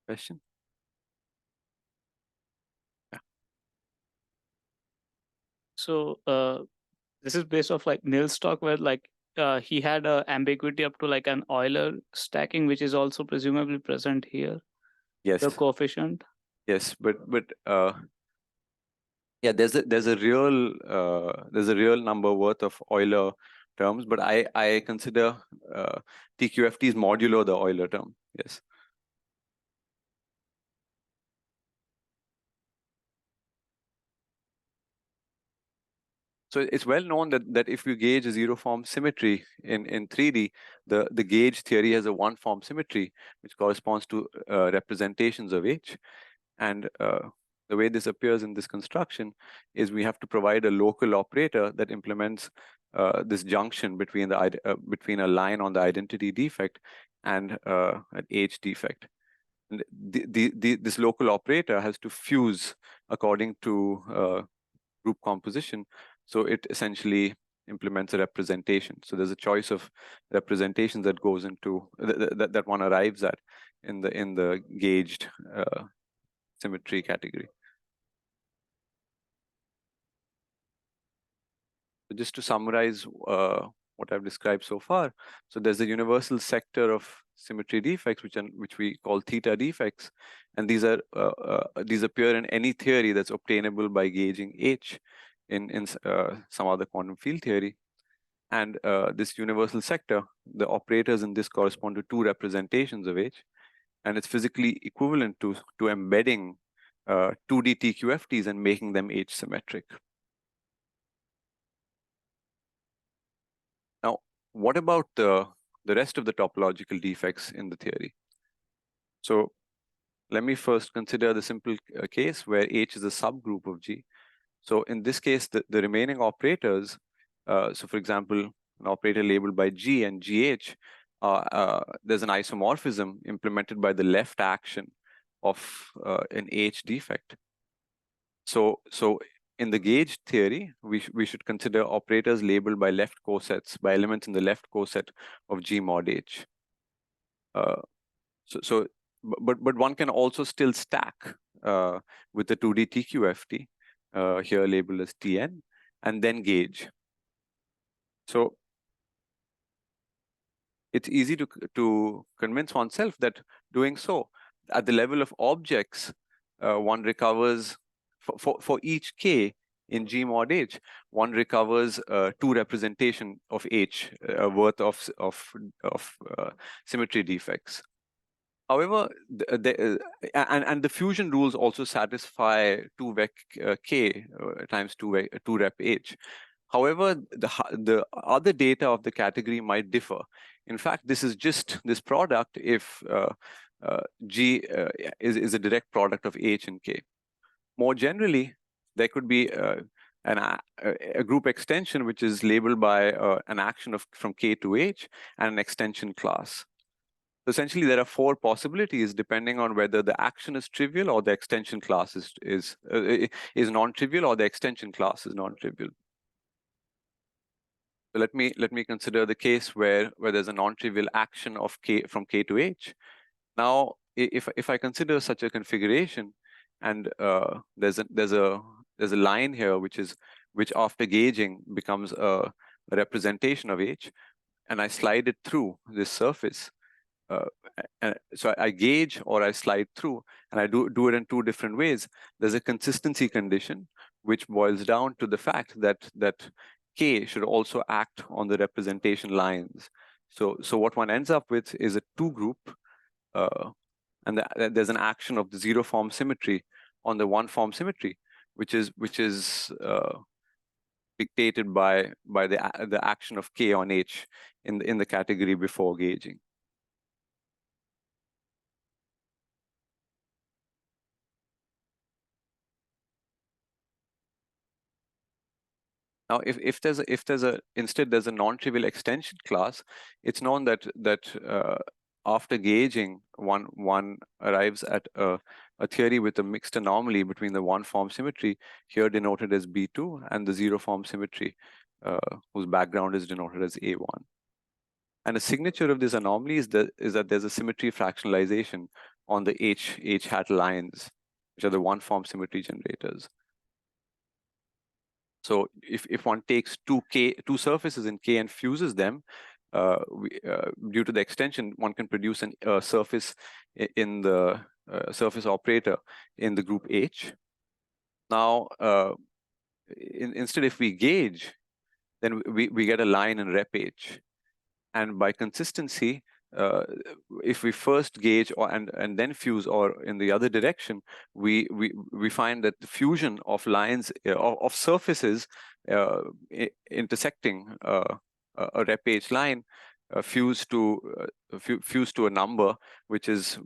Question? Yeah. So this is based off like Nils' talk, where like he had a ambiguity up to like an Euler stacking, which is also presumably present here. Yes. The coefficient. Yes, but yeah, there's a real number worth of Euler terms, but I consider TQFTs modulo the Euler term. Yes. So it's well known that if you gauge a zero form symmetry in 3D, the gauge theory has a one form symmetry, which corresponds to representations of H. And the way this appears in this construction is we have to provide a local operator that implements this junction between between a line on the identity defect and an H defect. And this local operator has to fuse according to group composition. So it essentially implements a representation. So there's a choice of representations that goes into that one arrives at in the gauged symmetry category. So just to summarize what I've described so far, so there's a universal sector of symmetry defects, which we call theta defects, and these appear in any theory that's obtainable by gauging H in some other quantum field theory. And this universal sector, the operators in this correspond to two representations of H, and it's physically equivalent to embedding 2D TQFTs and making them H symmetric. Now, what about the rest of the topological defects in the theory? So let me first consider the simple case where H is a subgroup of G. So in this case, the remaining operators, so for example, an operator labeled by G and GH, there's an isomorphism implemented by the left action of an H defect. So in the gauge theory, we should consider operators labeled by left cosets, by elements in the left coset of G mod H. But one can also still stack with the 2D TQFT, here labeled as Tn, and then gauge. So it's easy to convince oneself that doing so at the level of objects, one recovers for each k in G mod H, one recovers two representation of H worth of symmetry defects. However, and the fusion rules also satisfy 2vec k times 2 rep H. However, the other data of the category might differ. In fact, this is just this product if G is a direct product of H and K. More generally, there could be a group extension which is labeled by an action from K to H and an extension class. Essentially, there are four possibilities depending on whether the action is trivial or the extension class is non-trivial or the extension class is non-trivial. So let me consider the case where there's a non-trivial action of K from K to H. Now, if I consider such a configuration, and there's a line here which after gauging becomes a representation of H, and I slide it through this surface. So I gauge or I slide through, and I do it in two different ways. There's a consistency condition which boils down to the fact that K should also act on the representation lines. So what one ends up with is a two group, and there's an action of the zero form symmetry on the one form symmetry, which is dictated by the action of K on H in the category before gauging. Now, if instead there's a non-trivial extension class, it's known that after gauging, one arrives at a theory with a mixed anomaly between the one form symmetry, here denoted as B2, and the zero form symmetry, whose background is denoted as A1. And a signature of this anomaly is that there's a symmetry fractionalization on the H hat lines, which are the one form symmetry generators. So if one takes two surfaces in K and fuses them, due to the extension, one can produce a surface in the surface operator in the group H. Now, instead, if we gauge, then we get a line in rep H. And by consistency, if we first gauge and then fuse, or in the other direction, we find that the fusion of lines of surfaces intersecting a rep H line fuse to a number which is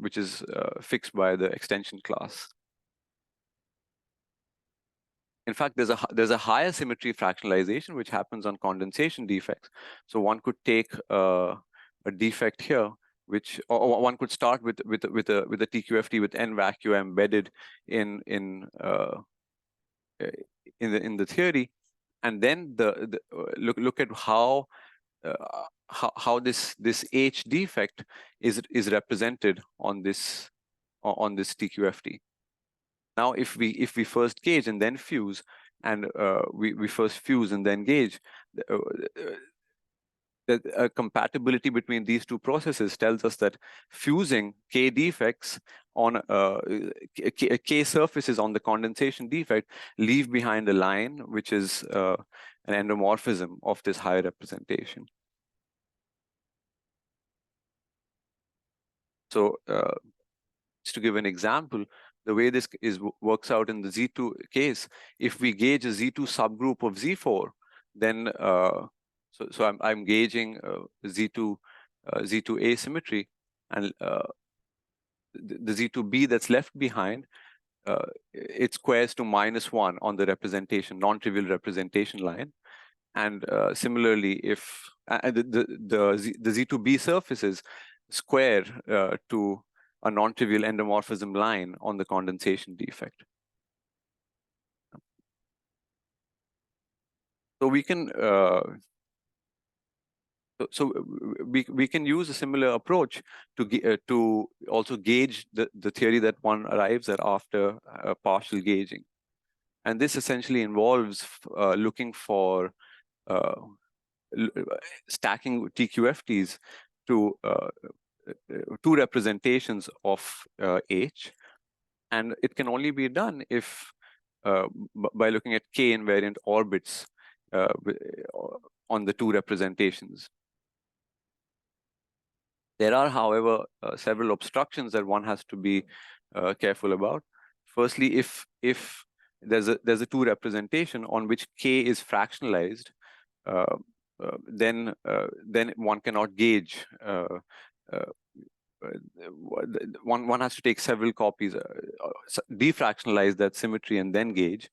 fixed by the extension class. In fact, there's a higher symmetry fractionalization which happens on condensation defects. So one could take a defect here, which, or one could start with a TQFT with n vacua embedded in the theory, and then look at how this H defect is represented on this TQFT. Now, if we first gauge and then fuse, and we first fuse and then gauge, the compatibility between these two processes tells us that fusing K defects on K surfaces on the condensation defect leave behind a line which is an endomorphism of this higher representation. So just to give an example, the way this works out in the Z2 case, if we gauge a Z2 subgroup of Z4, then so I'm gauging Z2 asymmetry, and the Z2B that's left behind, it squares to -1 on the representation, non-trivial representation line. And similarly, if the Z2B surfaces square to a non-trivial endomorphism line on the condensation defect. So we can we can use a similar approach to also gauge the theory that one arrives at after partial gauging, and this essentially involves looking for stacking TQFTs to two representations of H, and it can only be done if by looking at K invariant orbits on the two representations. There are, however, several obstructions that one has to be careful about. Firstly, if there's a two representation on which K is fractionalized, then one cannot gauge. One has to take several copies, defractionalize that symmetry, and then gauge.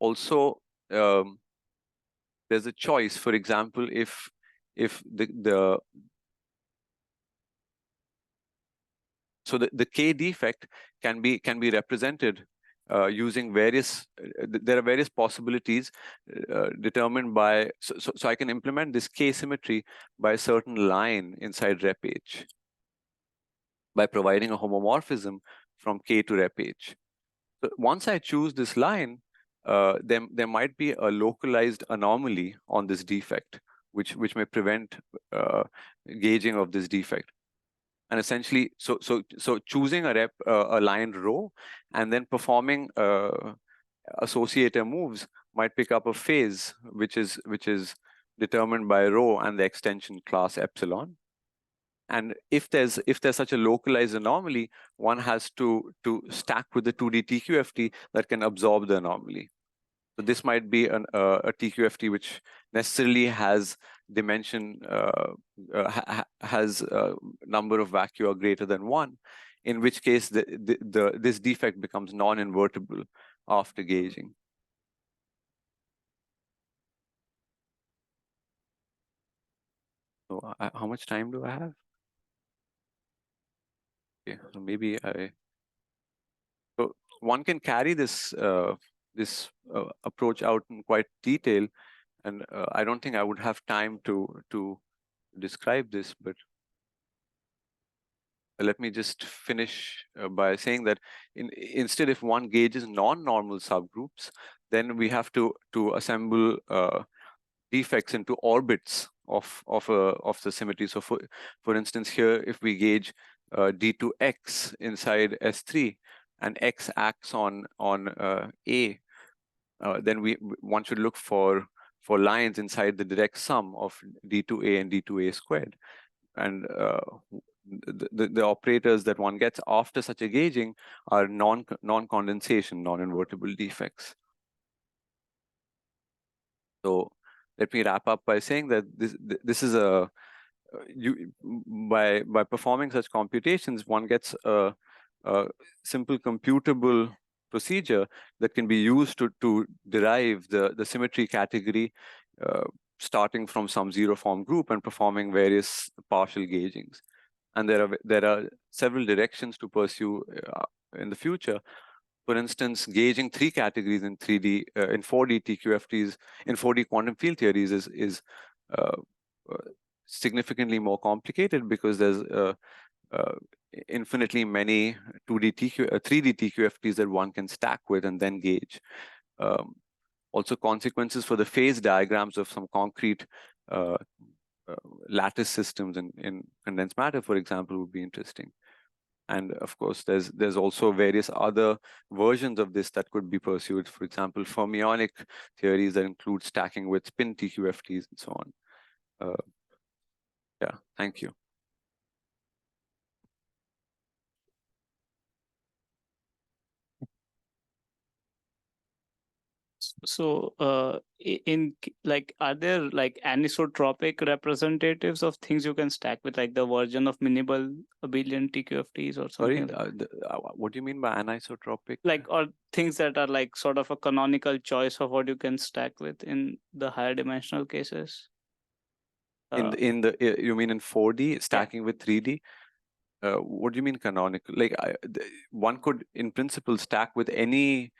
Also, there's a choice. For example, if the K defect can be represented using various. There are various possibilities determined by. So I can implement this K symmetry by a certain line inside rep H by providing a homomorphism from K to rep H. So once I choose this line, there might be a localized anomaly on this defect, which may prevent gauging of this defect. And essentially, so choosing a line rho and then performing associator moves might pick up a phase which is determined by rho and the extension class epsilon. And if there's such a localized anomaly, one has to stack with the 2D TQFT that can absorb the anomaly. So this might be a TQFT which necessarily has dimension, has a number of vacua greater than 1, in which case this defect becomes non-invertible after gauging. So how much time do I have? Okay, so maybe so one can carry this approach out in quite detail, and I don't think I would have time to describe this, but let me just finish by saying that instead, if one gauges non-normal subgroups, then we have to assemble defects into orbits of the symmetry. So for instance, here, if we gauge D2X inside S3 and X acts on A, then one should look for for lines inside the direct sum of D2A and D2A squared. And the operators that one gets after such a gauging are non-condensation, non-invertible defects. So let me wrap up by saying that this is a by performing such computations, one gets a simple computable procedure that can be used to derive the symmetry category starting from some zero form group and performing various partial gaugings. And there are several directions to pursue in the future. For instance, gauging 3 categories in 3D in 4D TQFTs in 4D quantum field theories is significantly more complicated because there's infinitely many 3D TQFTs that one can stack with and then gauge. Also, consequences for the phase diagrams of some concrete lattice systems in condensed matter, for example, would be interesting. And of course, there's also various other versions of this that could be pursued. For example, fermionic theories that include stacking with spin TQFTs and so on. Yeah, thank you. So, are there like anisotropic representatives of things you can stack with, like the version of minimal abelian TQFTs or Sorry, something? what do you mean by anisotropic? Like, or things that are like sort of a canonical choice of what you can stack with in the higher dimensional cases? You mean in 4D stacking with 3D? What do you mean canonical? Like one could, in principle, stack with any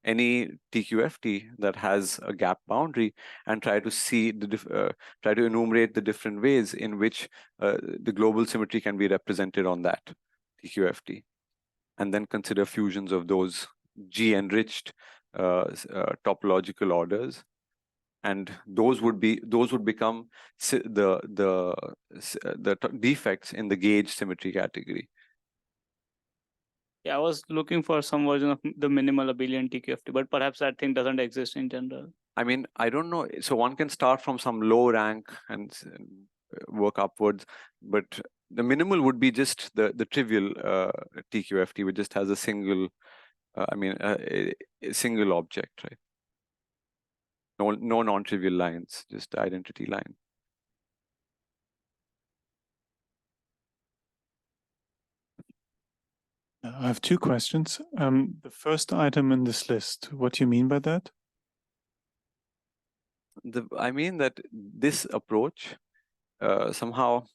TQFT that has a gap boundary and try to see try to enumerate the different ways in which the global symmetry can be represented on that TQFT, and then consider fusions of those G-enriched topological orders. And those would become the defects in the gauge symmetry category. Yeah, I was looking for some version of the minimal abelian TQFT, but perhaps that thing doesn't exist in general. I mean, I don't know. So one can start from some low rank and work upwards, but the minimal would be just the trivial TQFT, which just has a single, a single object, right? No non-trivial lines, just identity line. I have 2 questions. The first item in this list, what do you mean by that? I mean that this approach somehow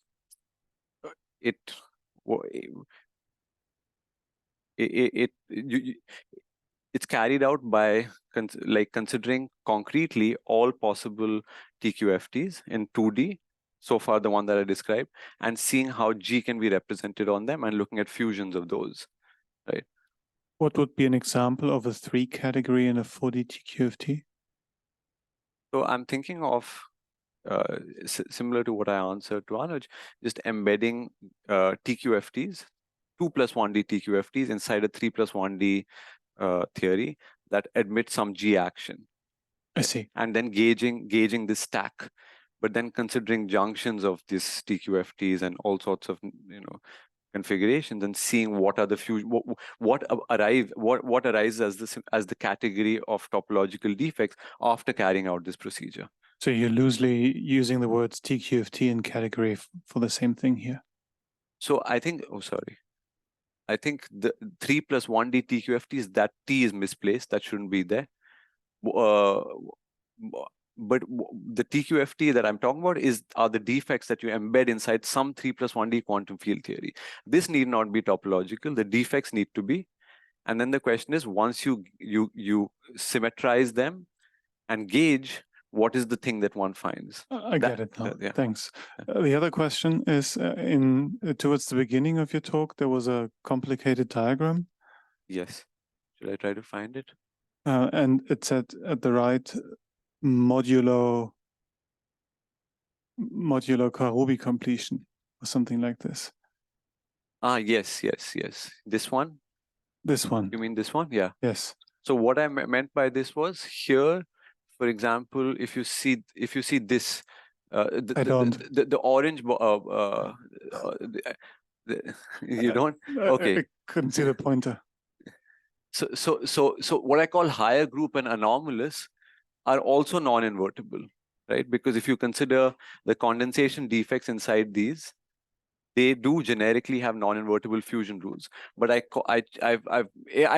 it's carried out by considering concretely all possible TQFTs in 2D, so far the one that I described, and seeing how G can be represented on them and looking at fusions of those, right? What would be an example of a 3 category in a 4D TQFT? So I'm thinking of similar to what I answered to Anuj, just embedding TQFTs, 2+1D TQFTs inside a 3+1D theory that admit some G action. I see. And then gauging this stack, but then considering junctions of these TQFTs and all sorts of configurations and seeing what are the what arises as the category of topological defects after carrying out this procedure. So you're loosely using the words TQFT and category for the same thing here. So I think, I think the 3+1D TQFTs, that T is misplaced. That shouldn't be there. But the TQFT that I'm talking about are the defects that you embed inside some 3+1D quantum field theory. This need not be topological. The defects need to be. And then the question is, once you symmetrize them and gauge, what is the thing that one finds? I get it now. Yeah. Thanks. The other question is, towards the beginning of your talk, there was a complicated diagram. Yes. Should I try to find it? And it said at the right, modulo Karoubi completion or something like this. Yes. This one? This one. You mean this one? Yeah. Yes. So what I meant by this was, here for example, if you see this, I don't. the orange, you don't? Okay. I couldn't see the pointer. So what I call higher group and anomalous are also non-invertible, right? Because if you consider the condensation defects inside these, they do generically have non-invertible fusion rules. But I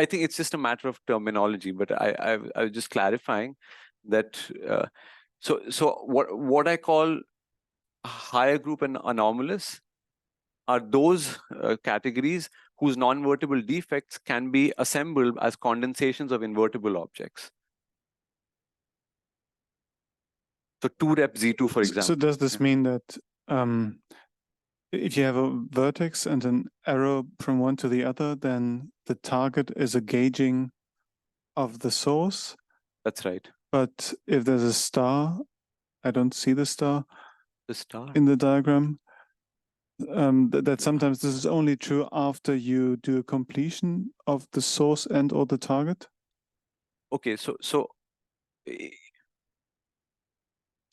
think it's just a matter of terminology. But I was just clarifying that. So what I call higher group and anomalous are those categories whose non-invertible defects can be assembled as condensations of invertible objects. So 2-rep Z2, for example. So does this mean that if you have a vertex and an arrow from one to the other, then the target is a gauging of the source? That's right. But if there's a star, I don't see the star The star. in the diagram. That sometimes this is only true after you do a completion of the source and or the target. Okay, so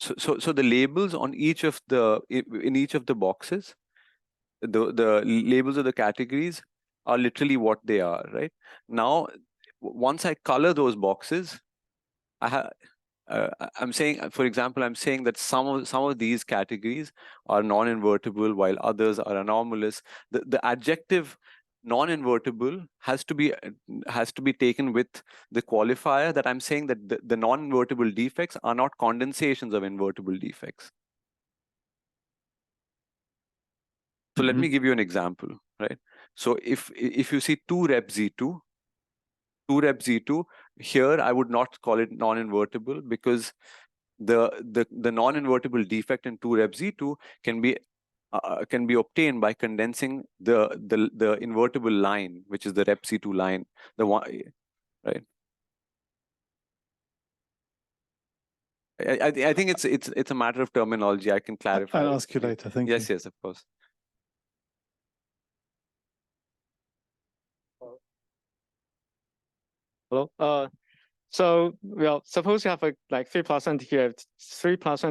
the labels on each of the in each of the boxes, the labels of the categories are literally what they are, right? Now, once I color those boxes, I'm saying, for example, I'm saying that some of these categories are non-invertible while others are anomalous. The adjective non-invertible has to be taken with the qualifier that I'm saying that the non-invertible defects are not condensations of invertible defects. So let me give you an example, right? So if you see 2-rep Z2, here I would not call it non-invertible because the non-invertible defect in 2-rep Z2 can be obtained by condensing the invertible line, which is the rep Z2 line, the one, right? I think it's a matter of terminology. I can clarify. I'll ask you later. Thank you. Yes, of course. Hello. So well, suppose you have a like 3+1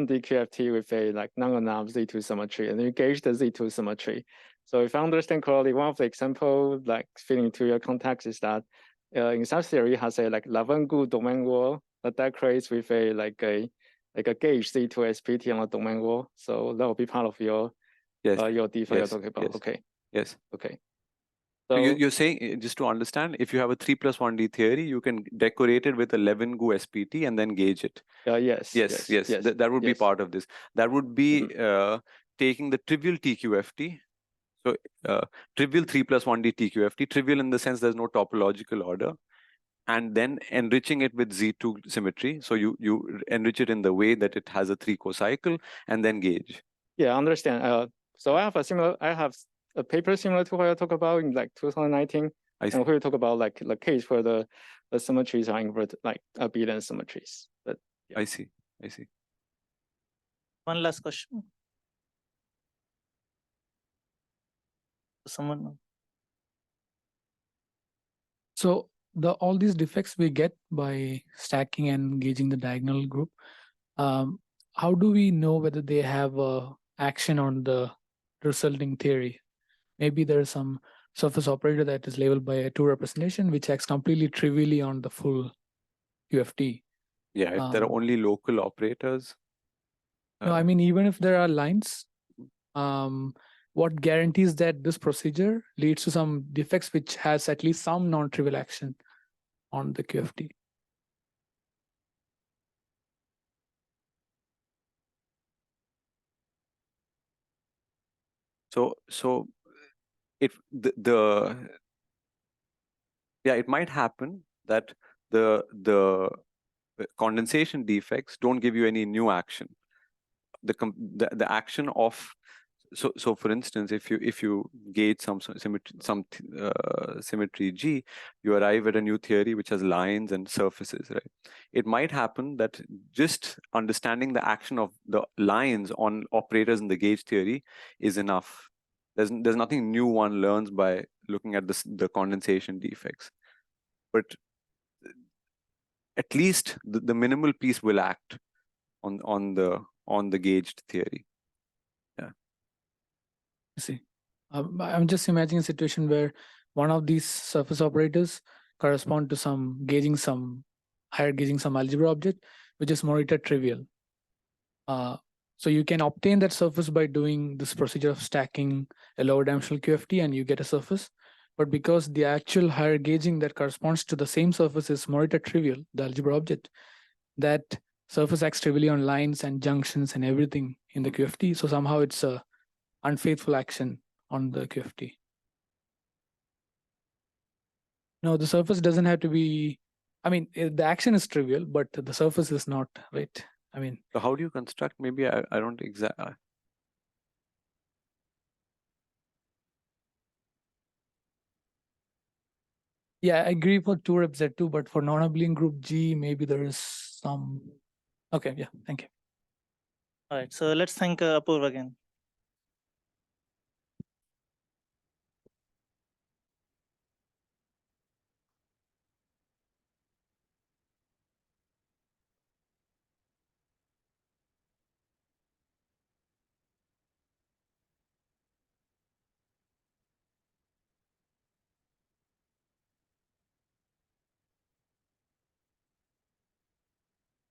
DQFT with a like non-annulled Z2 symmetry, and you gauge the Z2 symmetry. So if I understand correctly, one of the example like fitting into your context is that in such theory has a like Lavengood domain wall that creates with a gauge Z2 SPT on a domain wall. So that will be part of your your defect you're talking about. Yes. Okay. Yes. Okay. So you're saying, just to understand, if you have a 3+1D theory, you can decorate it with a Lavengood SPT and then gauge it. Yes. That would be part of this. That would be taking the trivial TQFT. So trivial 3+1D TQFT, trivial in the sense there's no topological order, and then enriching it with Z2 symmetry. So you enrich it in the way that it has a 3 cocycle and then gauge. Yeah, I understand. So I have a paper similar to what I talk about in like 2019, and where we talk about like the case where the symmetries are inverted, like abelian symmetries. But yeah. I see. One last question. Someone. So all these defects we get by stacking and gauging the diagonal group, how do we know whether they have action on the resulting theory? Maybe there's some surface operator that is labeled by a 2 representation, which acts completely trivially on the full QFT. Yeah, if there are only local operators. No, I mean, even if there are lines, what guarantees that this procedure leads to some defects which has at least some non-trivial action on the QFT? So it might happen that the condensation defects don't give you any new action. The action of so for instance, if you gauge some symmetry G, you arrive at a new theory which has lines and surfaces, right? It might happen that just understanding the action of the lines on operators in the gauge theory is enough. There's nothing new one learns by looking at the condensation defects. But at least the minimal piece will act on the gauged theory. I see. I'm just imagining a situation where one of these surface operators correspond to some higher gauging some algebra object, which is Morita trivial. So you can obtain that surface by doing this procedure of stacking a lower dimensional QFT and you get a surface. But because the actual higher gauging that corresponds to the same surface is Morita trivial, the algebra object, that surface acts trivially on lines and junctions and everything in the QFT. So somehow it's a unfaithful action on the QFT. No, the surface doesn't have to be, I mean, the action is trivial, but the surface is not, right? I mean, So how do you construct? Maybe I don't exactly. yeah, I agree for 2-rep Z2, but for non-abelian group G, maybe there is some. Okay, yeah, thank you. All right, so let's thank Apurva again.